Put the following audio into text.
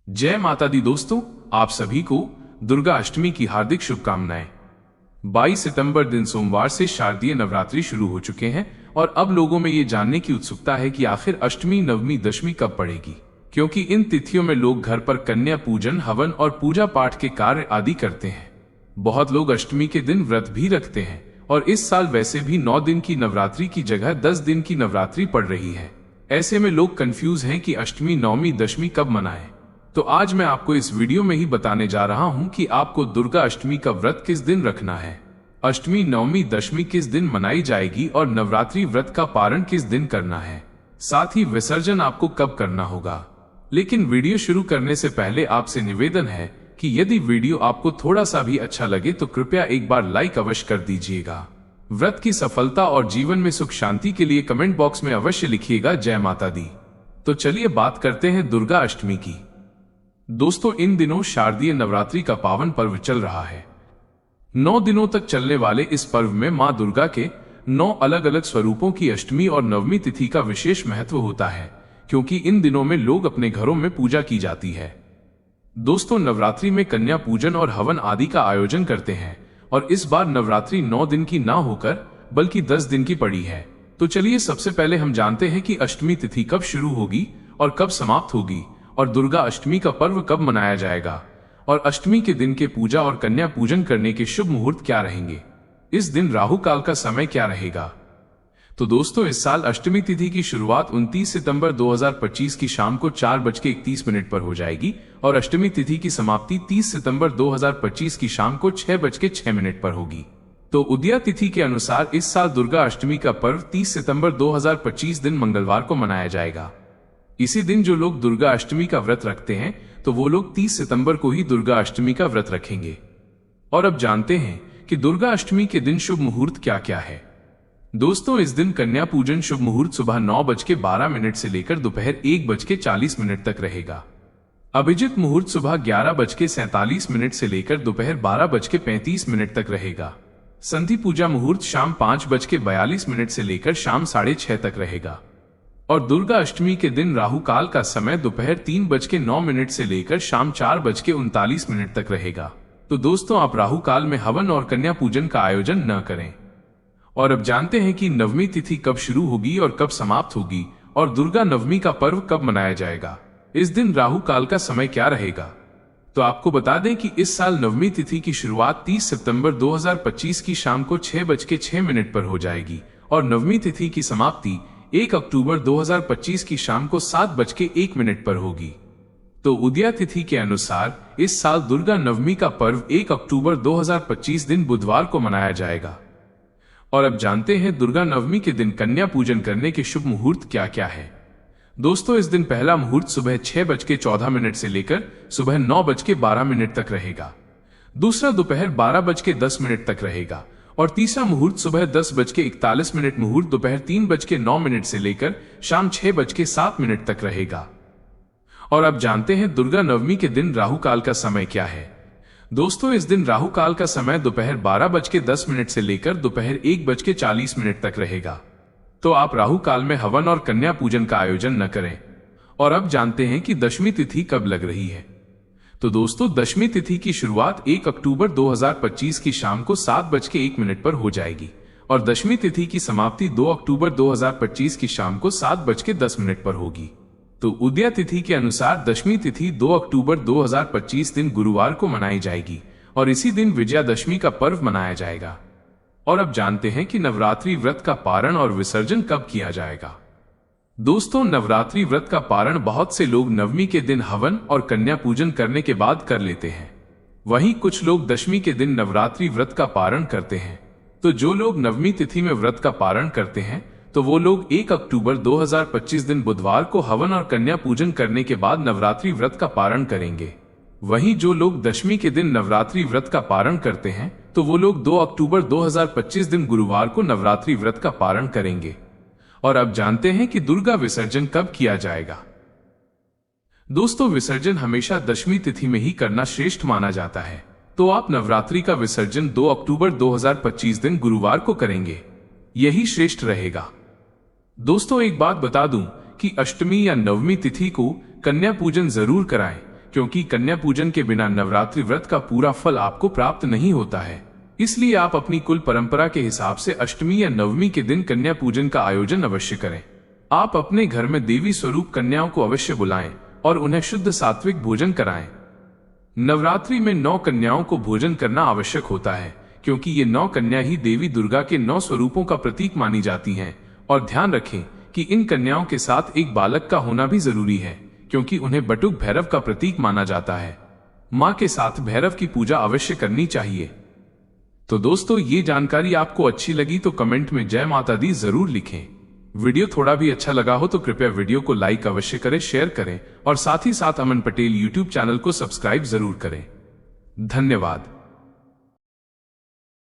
जय माता दी दोस्तों, आप सभी को दुर्गा अष्टमी की हार्दिक शुभकामनाएं। 22 सितंबर दिन सोमवार से शारदीय नवरात्रि शुरू हो चुके हैं और अब लोगों में ये जानने की उत्सुकता है कि आखिर अष्टमी, नवमी, दशमी कब पड़ेगी, क्योंकि इन तिथियों में लोग घर पर कन्या पूजन, हवन और पूजा पाठ के कार्य आदि करते हैं। बहुत लोग अष्टमी के दिन व्रत भी रखते हैं और इस साल वैसे भी 9 दिन की नवरात्रि की जगह 10 दिन की नवरात्रि पड़ रही है। ऐसे में लोग कंफ्यूज हैं कि अष्टमी, नवमी, दशमी कब मनाएं। तो आज मैं आपको इस वीडियो में ही बताने जा रहा हूं कि आपको दुर्गा अष्टमी का व्रत किस दिन रखना है, अष्टमी, नवमी, दशमी किस दिन मनाई जाएगी और नवरात्रि व्रत का पारण किस दिन करना है, साथ ही विसर्जन आपको कब करना होगा। लेकिन वीडियो शुरू करने से पहले आपसे निवेदन है कि यदि वीडियो आपको थोड़ा सा भी अच्छा लगे तो कृपया एक बार लाइक अवश्य कर दीजिएगा। व्रत की सफलता और जीवन में सुख शांति के लिए कमेंट बॉक्स में अवश्य लिखिएगा जय माता दी। तो चलिए बात करते हैं दुर्गा अष्टमी की। दोस्तों, इन दिनों शारदीय नवरात्रि का पावन पर्व चल रहा है। 9 दिनों तक चलने वाले इस पर्व में मां दुर्गा के 9 अलग अलग स्वरूपों की अष्टमी और नवमी तिथि का विशेष महत्व होता है, क्योंकि इन दिनों में लोग अपने घरों में पूजा की जाती है। दोस्तों, नवरात्रि में कन्या पूजन और हवन आदि का आयोजन करते हैं और इस बार नवरात्रि 9 दिन की ना होकर बल्कि 10 दिन की पड़ी है। तो चलिए सबसे पहले हम जानते हैं कि अष्टमी तिथि कब शुरू होगी और कब समाप्त होगी और दुर्गा अष्टमी का पर्व कब मनाया जाएगा और अष्टमी के दिन के पूजा और कन्या पूजन करने के शुभ मुहूर्त क्या रहेंगे। इस दिन राहु काल का समय क्या रहेगा। तो दोस्तों, इस साल अष्टमी तिथि की शुरुआत 29 सितंबर 2025 की शाम को 4:31 पर हो जाएगी और अष्टमी तिथि की समाप्ति 30 सितंबर 2025 की शाम को 6:06 पर होगी। तो उदया तिथि के अनुसार इस साल दुर्गा अष्टमी का पर्व 30 सितंबर 2025 दिन मंगलवार को मनाया जाएगा। इसी दिन जो लोग दुर्गा अष्टमी का व्रत रखते हैं तो वो लोग 30 सितंबर को ही दुर्गा अष्टमी का व्रत रखेंगे। और अब जानते हैं कि दुर्गा अष्टमी के दिन शुभ मुहूर्त क्या क्या है। दोस्तों, इस दिन कन्या पूजन शुभ मुहूर्त सुबह 9:12 से लेकर दोपहर 1:40 तक रहेगा। अभिजित मुहूर्त सुबह 11:47 से लेकर दोपहर 12:35 तक रहेगा। संधि पूजा मुहूर्त शाम 5:42 से लेकर शाम 6:30 तक रहेगा। और दुर्गा अष्टमी के दिन राहु काल का समय दोपहर 3:09 से लेकर शाम 4:39 तक रहेगा। तो दोस्तों, आप राहु काल में हवन और कन्या पूजन का आयोजन न करें। और अब जानते हैं कि नवमी तिथि कब शुरू होगी और कब समाप्त होगी और दुर्गा नवमी का पर्व कब मनाया जाएगा। इस दिन राहु काल का समय क्या रहेगा। तो आपको बता दें कि इस साल नवमी तिथि की शुरुआत 30 सितंबर 2025 की शाम को 6:06 पर हो जाएगी और नवमी तिथि की समाप्ति 1 अक्टूबर 2025 की शाम को 7:01 पर होगी। तो उदया तिथि के अनुसार इस साल दुर्गा नवमी का पर्व 1 अक्टूबर 2025 दिन बुधवार को मनाया जाएगा। और अब जानते हैं दुर्गा नवमी के दिन कन्या पूजन करने के शुभ मुहूर्त क्या क्या है। दोस्तों, इस दिन पहला मुहूर्त सुबह 6:14 से लेकर सुबह 9:12 तक रहेगा। दूसरा दोपहर 12:10 तक रहेगा और तीसरा मुहूर्त सुबह 10:41 मुहूर्त दोपहर 3:09 से लेकर शाम 6:07 तक रहेगा। और अब जानते हैं दुर्गा नवमी के दिन राहु काल का समय क्या है। दोस्तों, इस दिन राहु काल का समय दोपहर 12:10 से लेकर दोपहर 1:40 तक रहेगा। तो आप राहु काल में हवन और कन्या पूजन का आयोजन न करें। और अब जानते हैं कि दशमी तिथि कब लग रही है। तो दोस्तों, दशमी तिथि की शुरुआत 1 अक्टूबर 2025 की शाम को 7:01 पर हो जाएगी और दशमी तिथि की समाप्ति 2 अक्टूबर 2025 की शाम को 7:10 पर होगी। तो उदया तिथि के अनुसार दशमी तिथि 2 अक्टूबर 2025 दिन गुरुवार को मनाई जाएगी और इसी दिन विजयादशमी का पर्व मनाया जाएगा। और अब जानते हैं कि नवरात्रि व्रत का पारण और विसर्जन कब किया जाएगा। दोस्तों, नवरात्रि व्रत का पारण बहुत से लोग नवमी के दिन हवन और कन्या पूजन करने के बाद कर लेते हैं। वहीं कुछ लोग दशमी के दिन नवरात्रि व्रत का पारण करते हैं। तो जो लोग नवमी तिथि में व्रत का पारण करते हैं तो वो लोग 1 अक्टूबर 2025 दिन बुधवार को हवन और कन्या पूजन करने के बाद नवरात्रि व्रत का पारण करेंगे। वहीं जो लोग दशमी के दिन नवरात्रि व्रत का पारण करते हैं तो वो लोग 2 अक्टूबर 2025 दिन गुरुवार को नवरात्रि व्रत का पारण करेंगे। और अब जानते हैं कि दुर्गा विसर्जन कब किया जाएगा। दोस्तों, विसर्जन हमेशा दशमी तिथि में ही करना श्रेष्ठ माना जाता है। तो आप नवरात्रि का विसर्जन 2 अक्टूबर 2025 दिन गुरुवार को करेंगे, यही श्रेष्ठ रहेगा। दोस्तों, एक बात बता दूं कि अष्टमी या नवमी तिथि को कन्या पूजन जरूर कराएं, क्योंकि कन्या पूजन के बिना नवरात्रि व्रत का पूरा फल आपको प्राप्त नहीं होता है। इसलिए आप अपनी कुल परंपरा के हिसाब से अष्टमी या नवमी के दिन कन्या पूजन का आयोजन अवश्य करें। आप अपने घर में देवी स्वरूप कन्याओं को अवश्य बुलाएं और उन्हें शुद्ध सात्विक भोजन कराएं। नवरात्रि में 9 कन्याओं को भोजन करना आवश्यक होता है, क्योंकि ये 9 कन्या ही देवी दुर्गा के 9 स्वरूपों का प्रतीक मानी जाती हैं। और ध्यान रखें कि इन कन्याओं के साथ एक बालक का होना भी जरूरी है, क्योंकि उन्हें बटुक भैरव का प्रतीक माना जाता है। मां के साथ भैरव की पूजा अवश्य करनी चाहिए। तो दोस्तों, ये जानकारी आपको अच्छी लगी तो कमेंट में जय माता दी जरूर लिखें। वीडियो थोड़ा भी अच्छा लगा हो तो कृपया वीडियो को लाइक अवश्य करें, शेयर करें और साथ ही साथ अमन पटेल यूट्यूब चैनल को सब्सक्राइब जरूर करें। धन्यवाद।